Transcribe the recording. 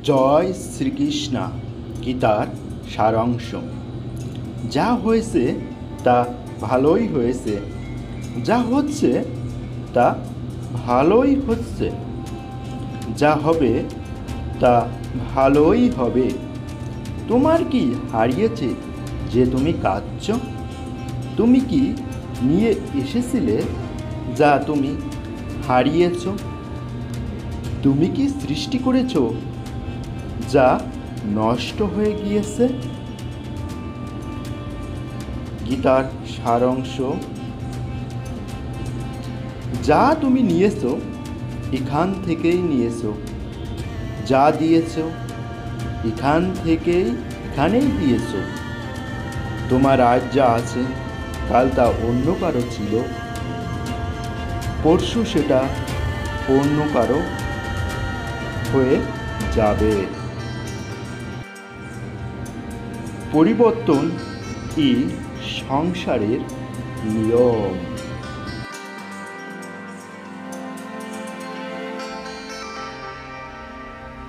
জয় শ্রীকৃষ্ণ গীতার সারাংশ। যা হয়েছে তা ভালোই হয়েছে, যা হচ্ছে তা ভালোই হচ্ছে, যা হবে তা ভালোই হবে। তোমার কি হারিয়েছে যে তুমি কাঁদছ? তুমি কি নিয়ে এসেছিলে যা তুমি হারিয়েছ? তুমি কি সৃষ্টি করেছ যা নষ্ট হয়ে গিয়েছে? গীতার সারাংশ। যা তুমি নিয়েছো এখান থেকেই নিয়েছো, যা দিয়েছো এখানেই দিয়েছো। তোমার আজ যা আছে কাল তা অন্য কারো ছিল, পরশু সেটা অন্য কারো হয়ে যাবে। পরিবর্তন ই সংসারের নিয়ম।